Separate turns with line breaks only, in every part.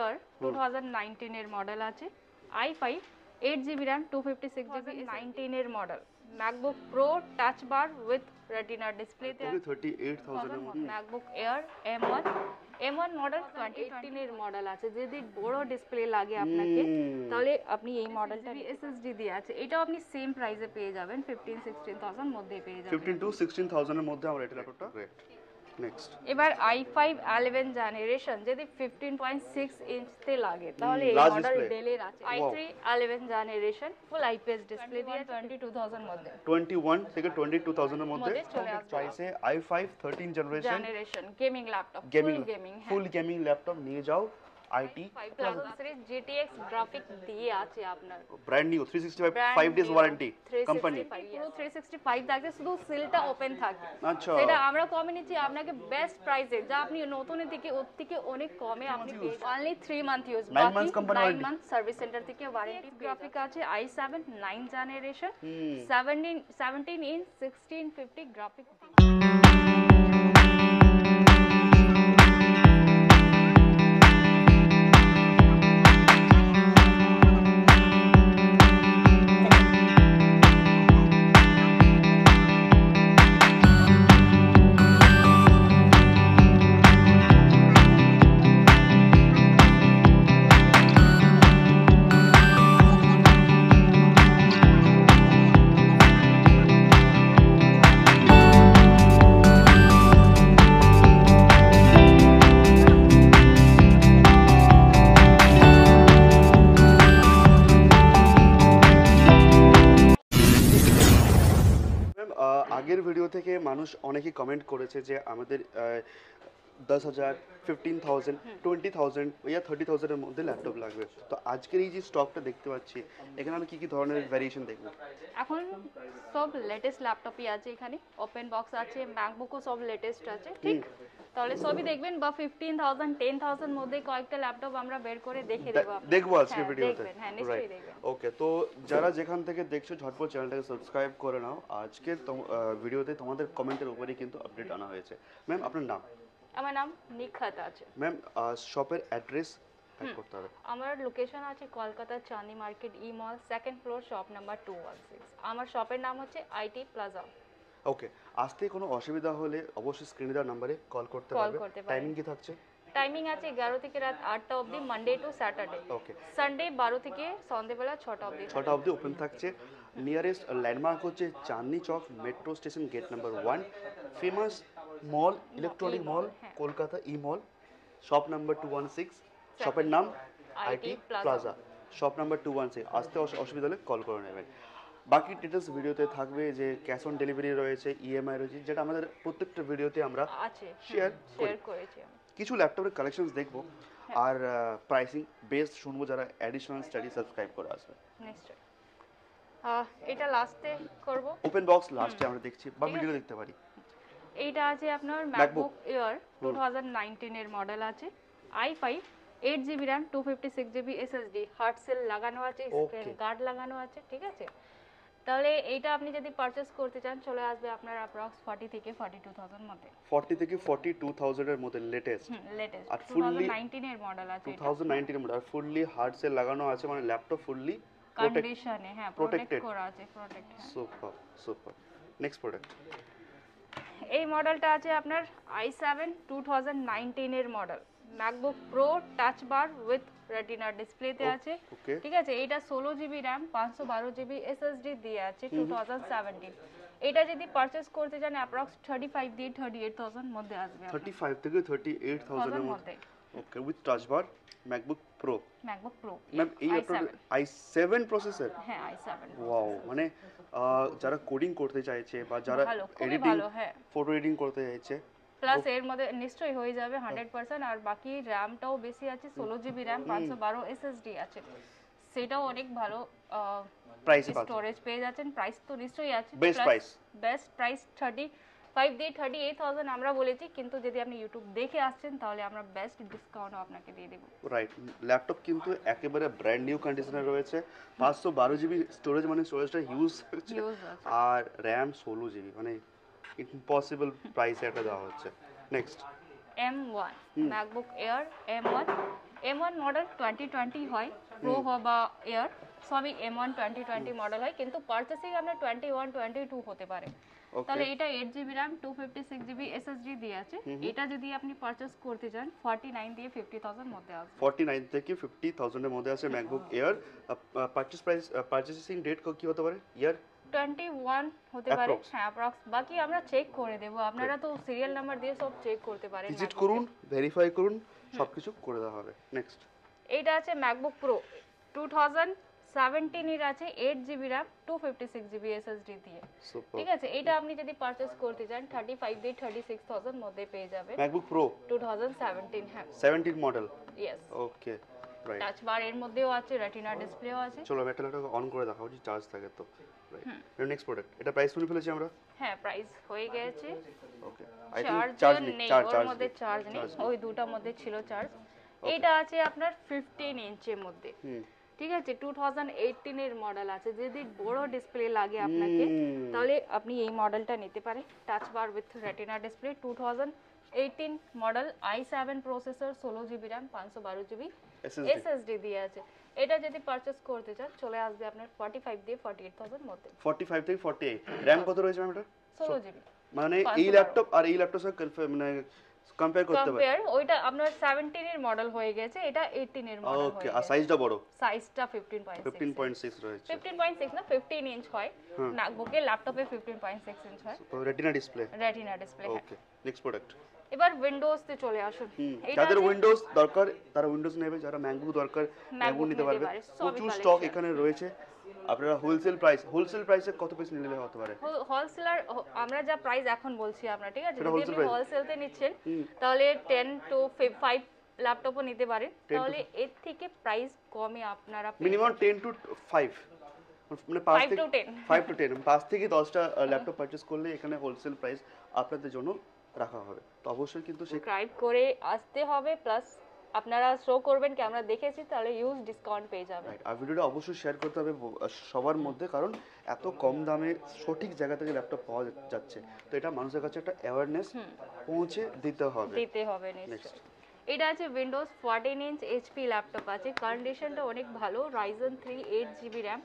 Air 2019 এর model আছে i5 8GB RAM 256GB 19 এর model MacBook Pro touch bar with retina ডিসপ্লেতে
38000 এর মধ্যে
MacBook Air M1 মডেল 2018 এর মডেল আছে যদি বড় ডিসপ্লে লাগে আপনাকে তাহলে আপনি এই মডেলটা SSD দিয়ে আছে এটাও আপনি সেম প্রাইসে পেয়ে যাবেন 15-16,000 মধ্যে পেয়ে যাবেন
15 to 16000 এর মধ্যে আমরা এটা ল্যাপটপটা গ্রেট নেক্সট
এবার i5 11 জেনারেশন যদি 15.6 ইঞ্চ তে লাগে তাহলে এই মডেল ডেলের আছে i3 11 জেনারেশন ফুল IPS ডিসপ্লে দিয়ে 22,000 মধ্যে
21 থেকে 22000 এর মধ্যে প্রাইসে i5 13 generation
gaming laptop
full gaming laptop নিয়ে যাও IT
সিরিজ GTX গ্রাফিক দিয়ে আছে আপনার
brand new 365 5 days warranty company
পুরো 365 থাকে শুধু সিলটা ওপেন থাকে
আচ্ছা
সেটা আমরা কমে নিচ্ছি আপনাকে বেস্ট প্রাইসে যা আপনি নতুনের থেকে ওর থেকে অনেক কমে আপনি পেয়ে only 3 month use 9 month service centre থেকে ওয়ারেন্টি গ্রাফিক আছে i7 9 জেনারেশন 17 ইঞ্চ 1650 গ্রাফিক
আগের ভিডিও থেকে মানুষ অনেকেই কমেন্ট করেছে যে আমাদের 10,000 15,000 20,000 ইয়া 30,000 এর মধ্যে ল্যাপটপ লাগবে তো আজকের এই যে স্টকটা দেখতে পাচ্ছি এখানে আমি কি কি ধরনের ভেরিয়েশন দেখব
এখন সব লেটেস্ট ল্যাপটপই আছে এখানে ওপেন বক্স আছে ম্যাকবুকও সব লেটেস্ট আছে ঠিক তাহলে সবই দেখবেন বা 15,000 10,000 মধ্যে কয়েকটা ল্যাপটপ আমরা বের করে দেখে দেব
দেখবো আজকে ভিডিওতে
হ্যাঁ নিশ্চয়ই দেখবেন
ওকে তো যারা যেখান থেকে দেখছো ঝটপট চ্যানেলটাকে সাবস্ক্রাইব করে নাও আজকের ভিডিওতে তোমাদের কমেন্টের উপরেই কিন্তু আপডেট আনা হয়েছে ম্যাম আপনার নাম
আমার নাম নিখাত আছে
ম্যাম শপের অ্যাড্রেস টাইপ করতে হবে
আমার লোকেশন আছে কলকাতা চাঁদনি মার্কেট ই মল সেকেন্ড ফ্লোর শপ নাম্বার 216 আমার শপের নাম হচ্ছে আইটি প্লাজা
ওকে আসতে কোনো অসুবিধা হলে অবশ্যই স্ক্রিনে দেওয়া নম্বরে কল করতে পারবে টাইমিং কি থাকছে
টাইমিং আছে 11 থেকে রাত 8টা অবধি Monday to Saturday
okay
Sunday 12 থেকে সন্ধ্যাবেলা 6টা অবধি
6টা অবধি ওপেন থাকছে নিয়ারেস্ট ল্যান্ডমার্ক হচ্ছে Chandni Chowk metro station gate number 1 famous mall electronic mall Kolkata E mall shop number 216 শপের নাম আইটি প্লাজা শপ নাম্বার 216 আসতে অসুবিধা হলে কল করে নেবেন বাকি ডিটেলস ভিডিওতে থাকবে যে ক্যাশ অন ডেলিভারি রয়েছে ইএমআই রয়েছে যেটা আমাদের প্রত্যেকটা ভিডিওতে আমরা শেয়ার
করেছি
কিছু ল্যাপটপের কালেকশনস দেখবো আর প্রাইসিং বেস শুনবো যারা অ্যাডিশনাল স্টাডি সাবস্ক্রাইব করে আসবে
নিশ্চয়ই এটা লাস্টে করব
ওপেন বক্স লাস্টে আমরা দেখছি বা ভিডিও দেখতে পারি
এইটা আছে আপনার MacBook Air 2019 এর মডেল আছে i5 8GB RAM 256GB SSD hard sell লাগানো আছে স্ক্রিন গার্ড লাগানো আছে ঠিক আছে তাহলে এইটা আপনি যদি পারচেজ করতে চান চলে আসবে আপনার অ্যাপ্রক্স 40 থেকে 42,000 মধ্যে
40 থেকে 42,000 এর মধ্যে লেটেস্ট
আর ফুললি 2019 এর মডেল আছে
2019 এর মডেল আর ফুললি হার্ড সেল লাগানো আছে মানে ল্যাপটপ ফুললি
কন্ডিশনে হ্যাঁ প্রোটেক্ট করা আছে
সুপার নেক্সট প্রোডাক্ট
এই মডেলটা আছে আপনার i7 2019 এর model MacBook Pro touch bar with retina ডিসপ্লেতে আছে ঠিক আছে এটা 16GB RAM 512GB SSD দিয়ে আছে 2017 এটা যদি পারচেজ করতে চান অ্যাপ্রক্স 35 দিয়ে 38,000 মধ্যে আসবে
35 থেকে 38,000 এর মধ্যে okay with touch bar MacBook Pro ma'am এই i7 প্রসেসর
হ্যাঁ i7
ওয়াও মানে যারা কোডিং করতে চাইছে বা যারা এডিটিং ফটো এডিটিং করতে চাইছে
প্লাস এর মধ্যে নিশ্চয়ই হয়ে যাবে 100% আর বাকি র‍্যামটাও বেশি আছে 16GB RAM 512 SSD আছে সেটাও অনেক ভালো
প্রাইস
স্টোরেজ পেয়ে যাচ্ছেন প্রাইস তো নিশ্চয়ই আছে বেস্ট প্রাইস 35 দিয়ে 38,000 আমরা বলেছি কিন্তু যদি আপনি ইউটিউব দেখে আসছেন তাহলে আমরা বেস্ট ডিসকাউন্ট আপনাকে দিয়ে দেব
রাইট ল্যাপটপ কিন্তু একেবারে ব্র্যান্ড নিউ কন্ডিশনে রয়েছে 512GB স্টোরেজ মানে স্টোরেজটা হিউজ আর RAM 16GB মানে ইম্পসিবল প্রাইসে এটা দেওয়া হচ্ছে next
M1 MacBook Air M1 M1 model 2020 হয়, প্রো বা এয়ার সবই M1 2020 মডেল হয়, কিন্তু পারচেসিং আপনার 21 22 হতে পারে। তাহলে এটা 8GB RAM 256GB SSD দিয়ে আছে। এটা যদি আপনি পারচেজ করতে চান 49 দিয়ে 50,000 মধ্যে আসবে।
49 থেকে 50,000 এর মধ্যে আছে ম্যাকবুক এয়ার। পারচেসিং ডেট কি হতে পারে? ইয়ার
21 হতে পারে, হ্যাঁ অ্যাপ্রক্স। বাকি আমরা চেক করে দেব, আপনারা তো সিরিয়াল নাম্বার দিয়ে সব চেক করতে পারেন।
ভিজিট করুন, ভেরিফাই করুন, সবকিছু করে দেওয়া হবে। নেক্সট
এইটা আছে ম্যাকবুক প্রো 2017 এর আছে 8GB RAM 256GB SSD দিয়ে। ঠিক আছে, এটা আপনি যদি পারচেজ করতে চান 35 দিয়ে 36,000 মধ্যে পেয়ে যাবেন।
ম্যাকবুক প্রো
2017, হ্যাঁ
17 model.
Yes.
Okay right.
Touch বার এর মধ্যেও আছে, রেটিনা ডিসপ্লেও আছে।
চলো আমি এটা অন করে দেখাবো যে চার্জ থাকে তো। রাইট। নেক্সট প্রোডাক্ট, এটা প্রাইস শুনে ফেলেছি আমরা।
হ্যাঁ প্রাইস হয়ে গেছে।
ওকে আই থিং
চার্জ নেই, ওর মধ্যে চার্জ নেই, ওই দুটার মধ্যে ছিল চার্জ। এটা আছে আপনার 15 ইঞ্চের মধ্যে। ঠিক আছে, 2018 এর মডেল আছে। যদি বড় ডিসপ্লে লাগে আপনাকে তাহলে আপনি এই মডেলটা নিতে পারেন। Touch bar with retina display, 2018 model, i7 processor, 16GB RAM 512GB SSD দিয়ে আছে। এটা যদি পারচেজ করতে চান চলে আসবে আপনার 45 দিয়ে 48,000 মধ্যে।
45 থেকে 48। র‍্যাম কত রয়েছে ম্যাম এটা?
16GB।
মানে এই ল্যাপটপ আর এই ল্যাপটপ সাথে মানে কম্পেয়ার করতে পারে।
ওইটা আপনার 17 এর মডেল হয়ে গেছে, এটা 18 এর মডেল হয়ে গেছে।
ওকে, আর সাইজটা বড়?
সাইজটা 15.6
রয়েছে।
15.6 না 15 ইঞ্চ হয়। ম্যাকবুকে ল্যাপটপে 15.6 ইঞ্চ হয়।
তো retina display.
Retina display.
Okay, next product.
এবার উইন্ডোজ তে চলে আসুন।
যাদের উইন্ডোজ দরকার তারা উইন্ডোজ নেবে, যারা ম্যাকবুক দরকার ম্যাকবুক নিতে পারবে। প্রচুর স্টক এখানে রয়েছে। আপনারা হোলসেল প্রাইসে কত পিস নিলে হতে পারে?
হোলসেলার আমরা যা প্রাইস এখন বলছি আমরা, ঠিক আছে, যদি আপনি হোলসেলতে নিচ্ছেন তাহলে 10 to 5 ল্যাপটপও নিতে পারেন। তাহলে এর থেকে প্রাইস কমে আপনারা
মিনিমাম 10 to 5 মানে 5 to 10 5 থেকে 10টা ল্যাপটপ পারচেজ করলে এখানে হোলসেল প্রাইস আপনাদের জন্য রাখা হবে। তো অবশ্যই কিন্তু
সাবস্ক্রাইব করে আসতে হবে, প্লাস আপনারা শো করবেন কি আমরা দেখেছি, তাহলে ইউজ ডিসকাউন্ট পেয়ে যাবেন।
আর ভিডিওটা অবশ্যই শেয়ার করতে হবে সবার মধ্যে, কারণ এত কম দামে সঠিক জায়গা থেকে ল্যাপটপ পাওয়া যাচ্ছে। তো এটা মানুষের কাছে একটা অ্যাওয়ারনেস পৌঁছে দিতে হবে
নিশ্চয়ই। এটা আছে উইন্ডোজ 14 ইঞ্চ এইচপি ল্যাপটপ আছে, কন্ডিশনটা অনেক ভালো। Ryzen 3 8GB RAM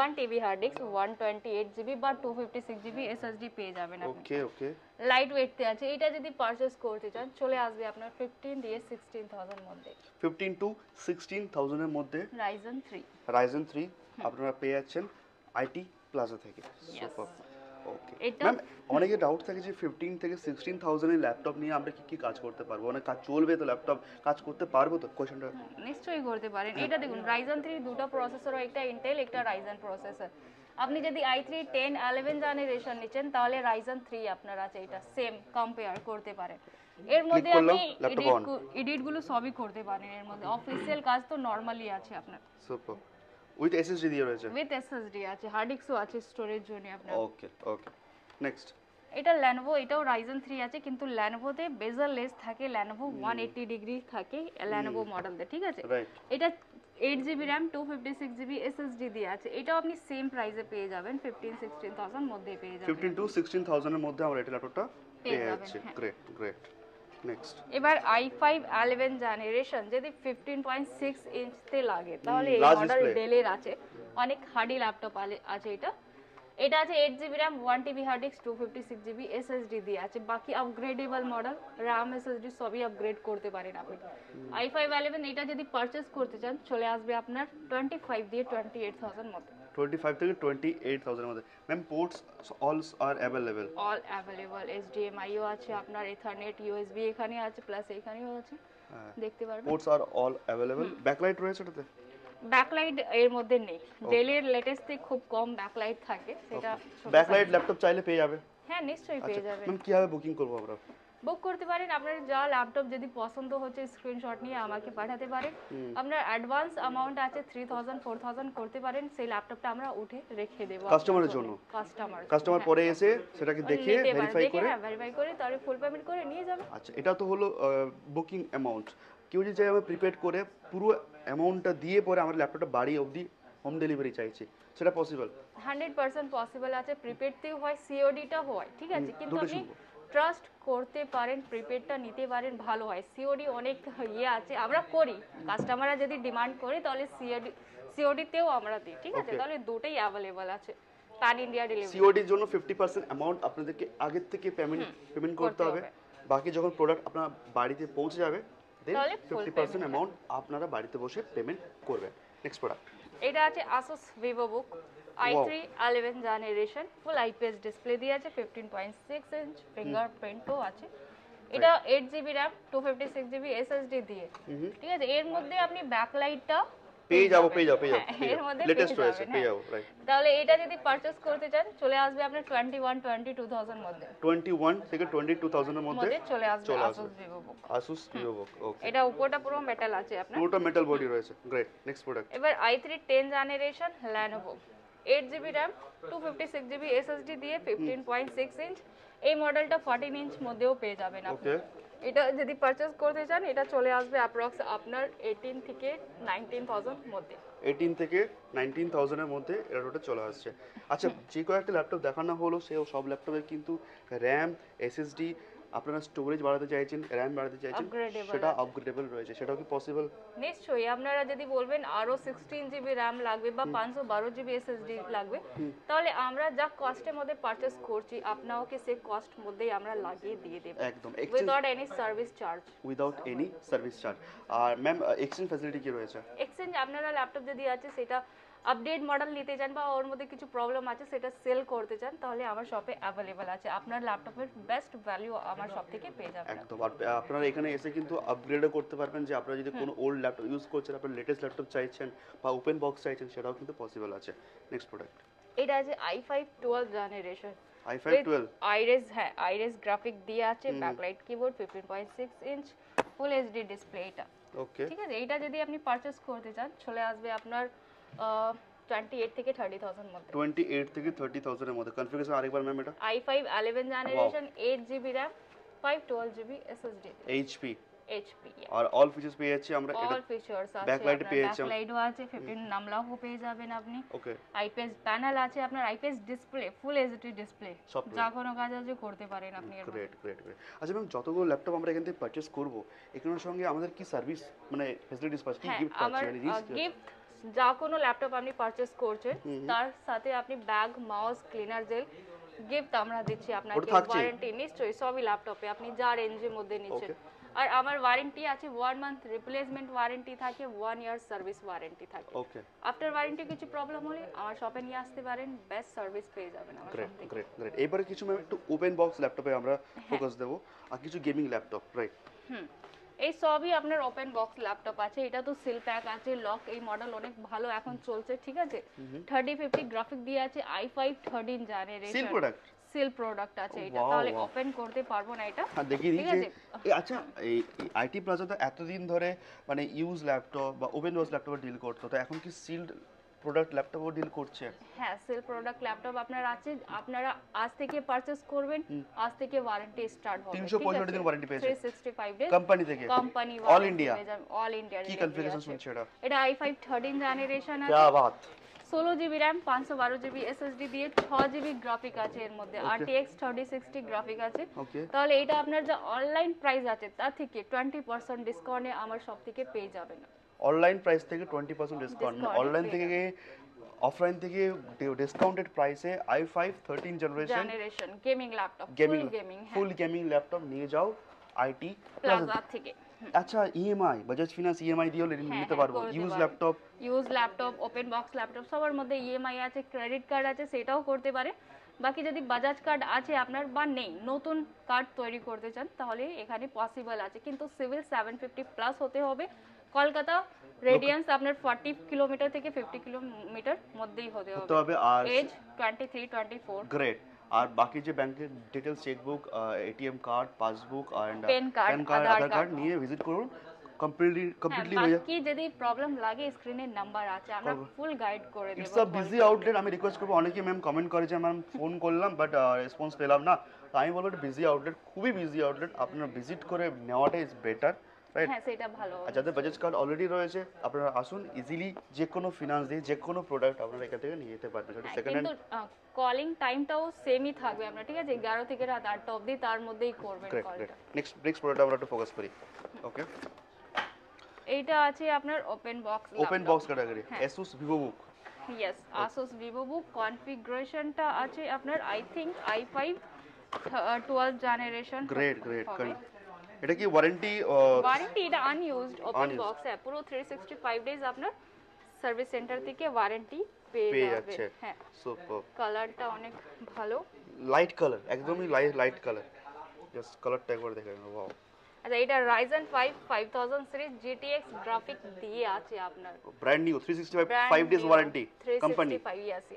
1TB hard disk 128GB বা 256GB SSD পেয়ে যাবেন আপনি।
ওকে
লাইট ওয়েট তে আছে। এটা যদি পারচেজ করতে চান চলে আসবে আপনার 15 দিয়ে 16,000 মধ্যে।
15 to 16,000 এর মধ্যে Ryzen 3 আপনারা পেয়ে যাচ্ছেন আইটি প্লাজা থেকে। সুপার। ওকে ম্যাম, অনেকে ডাউট থাকে যে 15 থেকে 16,000 এর ল্যাপটপ নিয়ে আমরা কি কাজ করতে পারবো? অনেক কাজ চলবে তো, ল্যাপটপ কাজ করতে পারবো তো? কোশ্চেনটা
নিশ্চয়ই করতে পারেন। এটা দেখুন Ryzen 3 দুটো প্রসেসর, একটা ইন্টেল একটা Ryzen প্রসেসর। আপনি যদি i3 10 11 জেনারেশন নিচ্ছেন তাহলে Ryzen 3 আপনার আছে, এটা সেম কম্পেয়ার করতে পারেন। এর মধ্যে আপনি এডিট গুলো সবই করতে পারেন। এর মধ্যে অফিশিয়াল কাজ তো নরমালি আছে আপনার।
সুপার। উইথ এসএসডি দিয়ে রয়েছে?
উইথ এসএসডি আছে, হার্ড ডিস্কও আছে স্টোরেজ জন্য আপনার।
Okay next.
এটা Lenovo, এটাও Ryzen 3 আছে, কিন্তু Lenovo তে বেজেল লেস থাকে, Lenovo 180 ডিগ্রি থাকে Lenovo মডেলতে, ঠিক আছে। এটা 8GB RAM 256GB SSD দিয়ে আছে। এটাও আপনি সেম প্রাইসে পেয়ে যাবেন, 15-16,000 মধ্যে পেয়ে যাবেন।
15 to 16,000 এর মধ্যে আমরা এটা ল্যাপটপটা পেয়ে যাচ্ছি। Great next.
এবার i5 11 জেনারেশন যদি 15.6 ইঞ্চ তে লাগে তাহলে এই মডেল ডেলের আছে, অনেক হার্ডি ল্যাপটপ আছে এটা আছে 8GB RAM 1TB hard disk 256GB SSD দিয়ে আছে। বাকি আপগ্রেডেবল মডেল RAM SSD সবই আপগ্রেড করতে পারেন আপনি। i5 11 এটা যদি পারচেজ করতে চান চলে আসবে আপনার 25 দিয়ে 28,000 মধ্যে।
25 থেকে 28,000 এর মধ্যে। Ma'am ports all available?
All available. HDMI ও আছে আপনার, ইথারনেট USB এখানে আছে, প্লাস এখানেও আছে, দেখতে পারবেন।
পোর্টস আর অল অ্যাভেলেবল। ব্যাকলাইট রয়েছে এটাতে?
ব্যাকলাইট এর মধ্যে নেই, ডেলের লেটেস্টে খুব কম ব্যাকলাইট থাকে, সেটা
ব্যাকলাইট ল্যাপটপ চাইলে পেয়ে যাবে?
হ্যাঁ নিশ্চয়ই পেয়ে যাবেন।
ম্যাম কিভাবে বুকিং করব আমরা?
বুক করতে পারেন, আপনার যা ল্যাপটপ যদি পছন্দ হচ্ছে স্ক্রিনশট নিয়ে আমাকে পাঠাতে পারেন। আপনার অ্যাডভান্স অ্যামাউন্ট আছে 3,000 4,000 করতে পারেন, সেই ল্যাপটপটা আমরা উঠে রেখে দেব
কাস্টমারের জন্য। কাস্টমার পরে এসে সেটাকে দেখে ভেরিফাই
করে তারপরে ফুল পেমেন্ট করে নিয়ে যাবে।
আচ্ছা, এটা তো হলো বুকিং অ্যামাউন্ট। কেউ যদি চাই আমরা প্রিপেড করে পুরো অ্যামাউন্টটা দিয়ে পরে আমার ল্যাপটপটা বাড়ি অবধি হোম ডেলিভারি চাইছি, সেটা পসিবল?
100% পসিবল আছে। প্রিপেডতেও হয়, সিওডিটা হয়, ঠিক আছে, কিন্তু আপনি ট্রাস্ট করতে পারেন, প্রিপেডটা নিতে পারেন, ভালো হয়। সিওডি অনেক আছে, আমরা করি, কাস্টমাররা যদি ডিমান্ড করে তাহলে সিওডিতেও আমরা দিই, ঠিক আছে? তাহলে দুটোই অ্যাভেলেবল আছে, প্যান ইন্ডিয়া ডেলিভারি।
সিওডির জন্য 50% অ্যামাউন্ট আপনাদেরকে আগের থেকে পেমেন্ট করতে হবে, বাকি যখন প্রোডাক্ট আপনার বাড়িতে পৌঁছে যাবে দেন 50% অ্যামাউন্ট আপনারা বাড়িতে বসে পেমেন্ট করবেন। নেক্সট প্রোডাক্ট,
এটা আছে Asus VivoBook i3 11 জেনারেশন, ফুল আইপিএস ডিসপ্লে দিয়ে আছে, 15.6 ইঞ্চ ফিঙ্গারপ্রিন্টও আছে। এটা 8GB RAM 256GB SSD দিয়ে, ঠিক আছে? এর মধ্যে আপনি ব্যাকলাইটটা
পেয়ে যাবো
এর মধ্যে
লেটেস্ট রয়েছে, পেয়ে যাবো, রাইট।
তাহলে এটা যদি পারচেজ করতে চান চলে আসবে আপনার 21-22,000 মধ্যে,
21 থেকে 22,000 এর মধ্যে
চলে আসবে Asus VivoBook।
Asus VivoBook, ওকে।
এটা উপরটা পুরো মেটাল আছে আপনার,
পুরোটা মেটাল বডি রয়েছে, গ্রেট। নেক্সট প্রোডাক্ট,
এবার i3 10 generation Lenovo 8GB RAM 256GB SSD দিয়ে 15.6 ইঞ্চ, এই মডেলটা 14 ইঞ্চ মধ্যেও পেয়ে যাবেন আপনি।
ওকে।
এটা যদি পারচেজ করতে চান এটা চলে আসবে অ্যাপ্রক্স আপনার 18 থেকে 19,000 মধ্যে,
18 থেকে 19,000 এর মধ্যে এটা টোটাল চলে আসছে। আচ্ছা, যে কয়েকটা ল্যাপটপ দেখানো হলো সেও সব ল্যাপটপে কিন্তু র্যাম, এসএসডি, আপনারা স্টোরেজ বাড়াতে চাইছেন, র্যাম বাড়াতে চাইছেন, সেটা আপগ্রেডেবল রয়েছে, সেটাও কি পসিবল?
নিশ্চয়ই। আপনারা যদি বলবেন আরো 16GB RAM লাগবে বা 512GB SSD লাগবে, তাহলে আমরা যা কস্টের মধ্যে পারচেজ করছি আপনাকে সেই কস্ট মধ্যেই আমরা লাগিয়ে দিয়ে দেব,
একদম,
without any service charge.
Without any service charge. আর ম্যাম, এক্সচেঞ্জ ফ্যাসিলিটি কি রয়েছে?
এক্সচেঞ্জ আপনারা ল্যাপটপ যদি আছে সেটা আপডেট মডেল নিতে চান বা ওর মধ্যে কিছু প্রবলেম আছে সেটা সেল করতে চান, তাহলে আমার শপে অ্যাভেলেবল আছে। আপনার ল্যাপটপের বেস্ট ভ্যালু আমার শপ থেকে পেয়ে যাবেন
একদম। আর আপনারা এখানে এসে কিন্তু আপগ্রেডও করতে পারবেন, যে আপনারা যদি কোনো ওল্ড ল্যাপটপ ইউজ করছেন, আপনারা লেটেস্ট ল্যাপটপ চাইছেন বা ওপেন বক্স চাইছেন, সেটাও কিন্তু পসিবল আছে। নেক্সট প্রোডাক্ট,
এটা আছে i5 12 জেনারেশন
i5 12
আইরিস, হ্যাঁ আইরিস গ্রাফিক দিয়ে আছে, backlight keyboard, 15.6 inch full HD display এটা,
ওকে।
ঠিক আছে? এটা যদি আপনি পারচেজ করতে চান চলে আসবে আপনার 28 থেকে 30,000 মধ্যে,
28 থেকে 30,000 এর মধ্যে। কনফিগারেশন আরেকবার ম্যাম এটা?
i5 11 generation 8GB RAM 512GB SSD,
HP
HP
আর অল ফিচার্স পেয়ে যাচ্ছি আমরা।
অল ফিচার্স আছে,
ব্যাকলাইট পেয়ে যাচ্ছি,
ব্যাকলাইটও আছে, 15 নামলাও পেয়ে যাবেন আপনি।
ওকে।
আইপিএস প্যানেল আছে আপনার, IPS display, full HD display, যা কোনো কাজ আছে করতে পারেন আপনি এর মধ্যে।
Great great great. আচ্ছা ম্যাম, যতগুলো ল্যাপটপ আমরা এখান থেকে পারচেজ করব, এখানের সঙ্গে আমাদের কি সার্ভিস মানে ফ্যাসিলিটিস পাচ্ছি, কি গিফট পাচ্ছি, মানে
গিফট যা কোনো ল্যাপটপ আপনি পারচেজ করছেন তার সাথে আপনি bag, mouse, cleaner gel gift আমরা দিচ্ছি আপনাকে, ওয়ারেন্টি নিশ্চয়ই সবই ল্যাপটপে আপনি যা রেঞ্জের মধ্যে নিচ্ছেন। আর আমার ওয়ারেন্টি আছে 1 মান্থ রিপ্লেসমেন্ট ওয়ারেন্টি থাকে, 1 ইয়ার সার্ভিস ওয়ারেন্টি থাকে।
ওকে।
আফটার ওয়ারেন্টি কিছু প্রবলেম হলে আমার শপে নিয়ে আসতে পারেন, বেস্ট সার্ভিস পেয়ে যাবেন আমার শপ থেকে।
Great great. এবারে কিছু ম্যাম একটু ওপেন বক্স ল্যাপটপে আমরা ফোকাস দেব, আর কিছু গেমিং ল্যাপটপ, রাইট?
এই সবই আপনার ওপেন বক্স ল্যাপটপ আছে। এটা তো সিল প্যাক আছে, লক, এই মডেল অনেক ভালো এখন চলছে, ঠিক আছে? 3050 গ্রাফিক দিয়ে আছে, i5 13 generation
seal product,
seal product আছে এটা, তাহলে ওপেন করতে পারবো না এটা।
হ্যাঁ, দেখিয়ে দিই যে আচ্ছা, এই আইটি প্লাজা তো এতদিন ধরে মানে ইউজ ল্যাপটপ বা ওপেন বক্স ল্যাপটপে ডিল করতো, তো এখন কি সিলড প্রোডাক্ট ল্যাপটপও ডিল করছে?
হ্যাঁ, সেল প্রোডাক্ট ল্যাপটপ আপনার আছে, আপনারা আজ থেকে পারচেজ করবেন, আজ থেকে ওয়ারেন্টি স্টার্ট হবে,
365 দিন ওয়ারেন্টি পেয়েছে
365 ডেজ
কোম্পানি থেকে,
company
all India,
all India.
কি কনফিগারেশন শুনছে এটা?
এটা i5 13 জেনারেশন আছে,
কি Baat,
16GB RAM 512GB SSD দিয়ে 6GB গ্রাফিক আছে এর মধ্যে, RTX 3060 গ্রাফিক আছে। তাহলে এটা আপনার যে অনলাইন প্রাইস আছে তার থেকে 20% ডিসকাউন্টে আমার সব থেকে পেয়ে যাবেন।
অনলাইন প্রাইস থেকে 20% ডিসকাউন্ট, অনলাইন থেকে অফলাইন থেকে ডিসকাউন্টেড প্রাইসে i5 13 generation
gaming laptop,
full gaming laptop নিয়ে যাও আইটি
প্লাজা থেকে।
আচ্ছা, ইএমআই, বাজাজ ফিনান্স ইএমআই দিয়েও নিতে পারবো use laptop,
open box laptop সবার মধ্যে ইএমআই আছে, ক্রেডিট কার্ড আছে, সেটাও করতে পারে। বাকি যদি বাজাজ কার্ড আছে আপনার বা নেই, নতুন কার্ড তৈরি করতে চান তাহলে এখানে পসিবল আছে, কিন্তু সিভিল 750 প্লাস হতে হবে। কলকাতা রেডিয়ান্স আপনার 40 কিলোমিটার থেকে 50 কিলোমিটার মধ্যেই হতে হবে, আর এজ 23 24।
গ্রেট। আর বাকি যে ব্যাংকের details, chequebook, ATM card, passbook আর
প্যান কার্ড,
আধার কার্ড নিয়ে ভিজিট করুন, কমপ্লিটলি হয়ে যাবে।
কি যদি প্রবলেম লাগে স্ক্রিনে নাম্বার আছে, আমরা ফুল গাইড করে দেব।
It's a busy outlet. আমি রিকোয়েস্ট করব, অনেকে ম্যাম কমেন্ট করে যে ম্যাম ফোন করলাম বাট রেসপন্স পেলাম না, তো আমি বলবো বিজি আউটলেট, খুবই বিজি আউটলেট, আপনারা ভিজিট করে নেওয়াটা ইজ বেটার। রাইট?
হ্যাঁ সেটা ভালো
আর যাদের বাজাজ কার্ড অলরেডি রয়েছে আপনারা আসুন, ইজিলি যে কোনো ফিনান্স দিয়ে যে কোনো প্রোডাক্ট আপনারা এখান থেকে নিয়ে যেতে পারবেন। সেটা সেকেন্ড হ্যান্ড।
কিন্তু কলিং টাইমটাও সেমই থাকবে আমরা, ঠিক আছে, 11 থেকে রাত 8টা অবধি, তার মধ্যেই করবেন কলটা।
নেক্সট প্রোডাক্ট আমরা একটু ফোকাস করি। ওকে,
এইটা আছে আপনার open box
category, Asus VivoBook।
Yes, Asus VivoBook কনফিগারেশনটা আছে আপনার I think i5 12 generation.
Great. এটা কি ওয়ারেন্টি?
এটা আনইউজড ওপেন বক্স পুরো 365 ডেজ আপনার সার্ভিস সেন্টার থেকে ওয়ারেন্টি পেয়ে যাবে। হ্যাঁ,
সুপার।
কালারটা অনেক ভালো,
লাইট কালার, একদমই লাইট কালার। জাস্ট কালারটা একবার দেখে নিন। ওয়াও।
আচ্ছা, এটা Ryzen 5 5000 সিরিজ GTX গ্রাফিক দিয়ে আছে আপনার,
brand new 365 days warranty company.
Yes.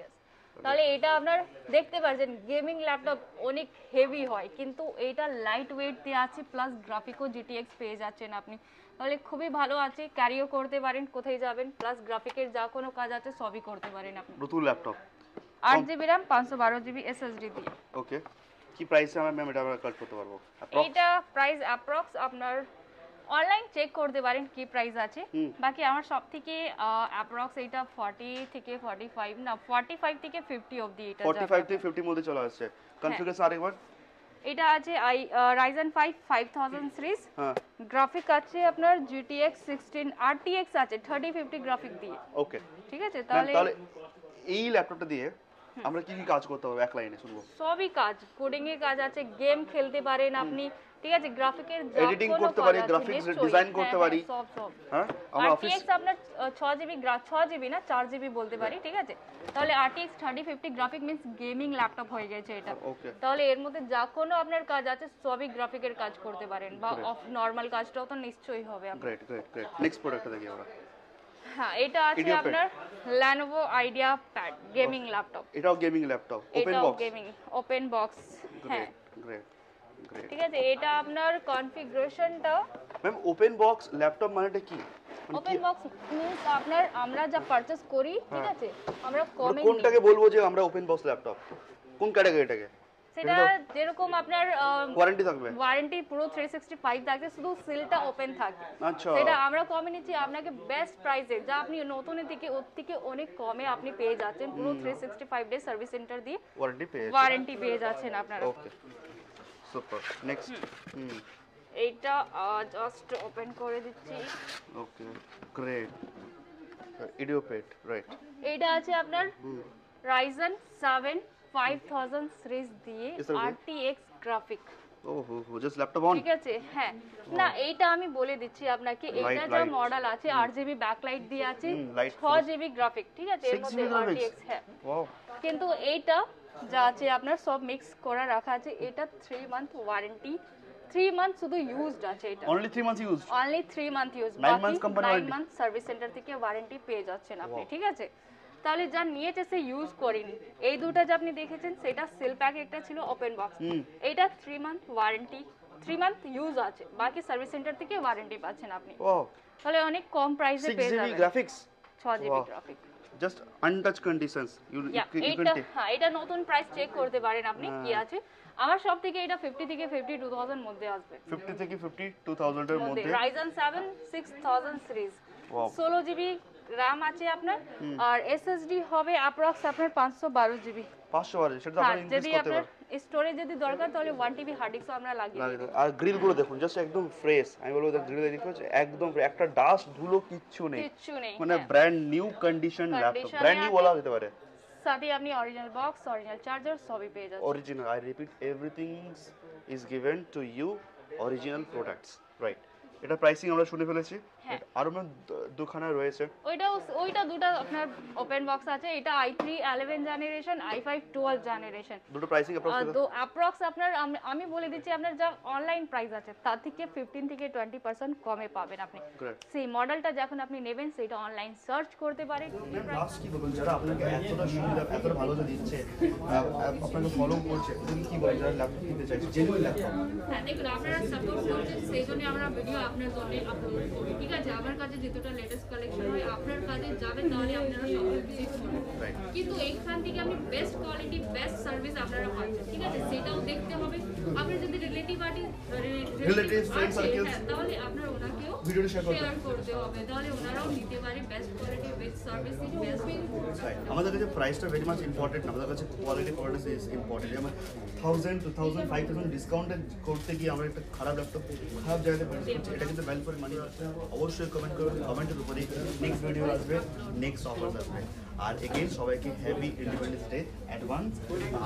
তাহলে এটা আপনার দেখতে পাচ্ছেন গেমিং ল্যাপটপ অনেক হেভি হয়, কিন্তু এটা লাইট ওয়েট দিয়ে আছে, প্লাস গ্রাফিকও GTX পেয়ে যাচ্ছেন আপনি। তাহলে খুবই ভালো আছে, ক্যারিও করতে পারেন, কোথায় যাবেন, প্লাস গ্রাফিকের যা কোনো কাজ আছে সবই করতে পারেন আপনি।
নতুন laptop,
8GB RAM 512GB SSD দিয়ে।
ওকে, কি প্রাইসে ম্যাম এটা আমরা কাট করতে পারবো?
এটা প্রাইস অ্যাপ্রক্স আপনার অনলাইন চেক করতে পারেন কি প্রাইস আছে, বাকি আমার সব থেকে অ্যাপ্রক্স এটা 40 থেকে 45 না 45 থেকে 50 অবধি এটা
45 থেকে 50 মধ্যে চলে আসছে। কনফিগারেশন আরেকবার।
এটা আছে Ryzen 5 5000 সিরিজ,
হ্যাঁ,
গ্রাফিক আছে আপনার GTX 16 RTX আছে 3050 গ্রাফিক দিয়ে।
ওকে,
ঠিক আছে, তাহলে
এই ল্যাপটপটা দিয়ে আমরা কি কি কাজ করতে পারবো এক লাইনে শুনবো?
সবই কাজ, কোডিং এর কাজ আছে, গেম খেলতে পারেন আপনি, ঠিক আছে, গ্রাফিকের
এডিটিং করতে পারি, গ্রাফিক্স ডিজাইন করতে পারি।
সব
হ্যাঁ, আমরা অফিস
RTX আপনার 6GB না 4GB বলতে পারি, ঠিক আছে। তাহলে RTX 3050 graphic means gaming laptop হয়ে গেছে এটা।
ওকে,
তাহলে এর মধ্যে যা কোনো আপনার কাজ আছে সবই গ্রাফিকের কাজ করতে পারেন, বা নরমাল কাজটাও তো নিশ্চয়ই হবে আপনার।
গ্রেট। নেক্সট প্রোডাক্টটা দেখি আমরা।
হ্যাঁ, এটা আছে আপনার Lenovo IdeaPad গেমিং ল্যাপটপ।
এটাও gaming laptop, open box.
Gaming open box. হ্যাঁ,
গ্রেট।
ঠিক আছে, এটা আপনার কনফিগারেশনটা
ম্যাম ওপেন বক্স ল্যাপটপ মানেটা কি?
ওপেন বক্স মিন্স আপনার আমরা যা পারচেজ করি, ঠিক আছে, আমরা কমে
কোনটাকে বলবো যে আমরা ওপেন বক্স ল্যাপটপ, কোন ক্যাটাগরিটাকে?
সেটা যেরকম আপনার
ওয়ারেন্টি থাকবে,
ওয়ারেন্টি পুরো 365 থাকবে, শুধু সিলটা ওপেন থাকবে।
আচ্ছা,
সেটা আমরা কমে নিচ্ছি আপনাকে বেস্ট প্রাইসে, যা আপনি নতুনের দিকে ওর থেকে অনেক কমে আপনি পেয়ে যাচ্ছেন, পুরো 365 ডে সার্ভিস সেন্টার দিয়ে ওয়ারেন্টি পেয়ে যাচ্ছেন আপনারা।
ওকে, সুপার। নেক্সট,
এইটা জাস্ট ওপেন করে দিচ্ছি।
ওকে, গ্রেট। IdeaPad, right.
এইটা আছে আপনার Ryzen 7 5000 সিরিজ দিয়ে RTX গ্রাফিক।
ওহো, জাস্ট ল্যাপটপ অন।
ঠিক আছে, হ্যাঁ, না এইটা আমি বলে দিচ্ছি আপনাকে, এটা যা মডেল আছে 8GB ব্যাকলাইট দিয়ে আছে, 6GB গ্রাফিক, ঠিক আছে, এর মধ্যে RTX। হ্যাঁ, কিন্তু এইটা যা আছে আপনার সব মিক্স করা রাখা আছে। এটা 3 মান্থ ওয়ারেন্টি, 3 মান্থ শুধু ইউজড আছে, এটা
only 3 month used,
only 3 month use,
9 month company
9 month service centre থেকে ওয়ারেন্টি পেয়ে যাচ্ছেন আপনি। ঠিক আছে, তাহলে যা নিয়েছে সে ইউজ করেনি। এই দুটো যে আপনি দেখেছেন সেটা সেল প্যাক, একটা ছিল ওপেন বক্স। এটা 3 মান্থ ওয়ারেন্টি, 3 মান্থ ইউজ আছে, বাকি সার্ভিস সেন্টার থেকে ওয়ারেন্টি পাচ্ছেন আপনি। তাহলে অনেক কম প্রাইসে পেয়ে যাবেন।
6GB graphics,
6GB graphic,
just untouch conditions.
এটা নতুন প্রাইস চেক করতে পারেন আপনি কি আছে। আমার সব থেকে এটা 50 থেকে 52000 মধ্যে আসবে,
50 থেকে 52000 এর মধ্যে।
Ryzen 7 6000 সিরিজ, 16GB RAM আছে আপনার, আর SSD হবে অ্যাপ্রক্স আপনার 512GB।
512, সেটা আপনি ইনক্রিজ করতে পারেন।
স্টোরেজ যদি দরকার তাহলে 1TB হার্ড ডিস্কও আমরা লাগিয়ে দেব।
আর গ্রিল গুলো দেখুন, জাস্ট একদম ফ্রেশ। আমি বলবো যে গ্রিল দেখো একদম একটা ডাস্ট ধুলো কিচ্ছু নেই, মানে brand new condition laptop, brand new বলা যেতে পারে।
সাথে আপনি অরিজিনাল বক্স, অরিজিনাল চার্জার সবই পেয়ে যাচ্ছেন।
Original, I repeat, everything is given to you, original products, right. এটা প্রাইসিং আমরা শুনে ফেলেছি, আর আমরা দুখানা রয়েছে।
ওইটা দুটো আপনার ওপেন বক্স আছে। এটা i3 11 জেনারেশন, i5 12 জেনারেশন।
দুটো প্রাইসিং
অ্যাপ্রক্স আপনার আমি বলে দিচ্ছি, আপনার যা অনলাইন প্রাইস আছে তার থেকে 15 থেকে 20% কমে পাবেন আপনি। সেই মডেলটা যখন আপনি নেবেন সেটা অনলাইন সার্চ করতে পারেন।
লাস্ট কি বলুন, যারা আপনাকে এতটা সুবিধা এতটা ভালো দিচ্ছে, আপনাকে ফলো করছে, তুমি কি বলেন যারা ল্যাপটপ কিনতে চাইছে, জেনুইন ল্যাপটপ?
হ্যাঁ, দেখুন, আপনারা সাপোর্ট করছেন, সেই জন্য আমরা ভিডিও আপনার জন্য আপলোড করি। ঠিক আছে, আমার কাছে যেটা লেটেস্ট কালেকশন হয় আপনার কাছে যাবে, তাহলে আপনারা সবাই ভিজিট করুন। কিন্তু এইখান থেকে আপনি বেস্ট কোয়ালিটি বেস্ট সার্ভিস আপনারা পাচ্ছেন, ঠিক আছে, সেটাও দেখতে হবে। আপনি যদি
রিলেটিভস ফ্রেন্ড সার্কেলস
তাহলে আপনার ওনাকেও
ভিডিওটা শেয়ার
করতে হবে, তাহলে ওনারাও নিতে পারে best quality best service best.
আমাদের কাছে প্রাইসটা ভেরি মাচ ইম্পর্টেন্ট না, আমাদের কাছে কোয়ালিটি প্রোডাক্ট ইজ ইম্পর্টেন্ট। যেমন 1000, 2000, 5000 ডিসকাউন্টে করতে গিয়ে আমরা একটা খারাপ ল্যাপটপ খারাপ জায়গাতে পারছি, এটা কিন্তু ভ্যালু ফর মানি। অবশ্যই কমেন্ট করবেন, কমেন্টের উপরে নেক্সট ভিডিও আসবে, নেক্সট অফার আসবে। আর এগেইন সবাইকে হ্যাপি ইন্ডিপেন্ডেন্স ডে অ্যাডভান্স।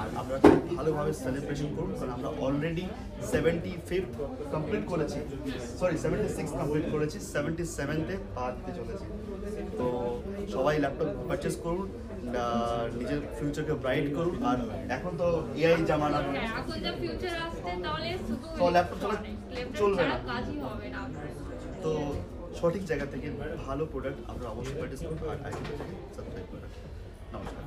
আর আমরা ভালোভাবে সেলিব্রেশন করুন, কারণ আমরা অলরেডি 75 কমপ্লিট করেছি, সরি 76 কমপ্লিট করেছি, 77তে পা দিতে চলেছি। তো সবাই ল্যাপটপ পারচেস করুন, নিজের ফিউচারকে ব্রাইট করুন। আর এখন তো এআই জামানা,
এখন যা ফিউচার আসছে তাহলে শুধু
তো ল্যাপটপ চলবে না,
কাজই হবে না।
তো সঠিক জায়গা থেকে ভালো প্রোডাক্ট আমরা অবশ্যই পারচেস করবো। আর সাবস্ক্রাইব করবেন। নমস্কার।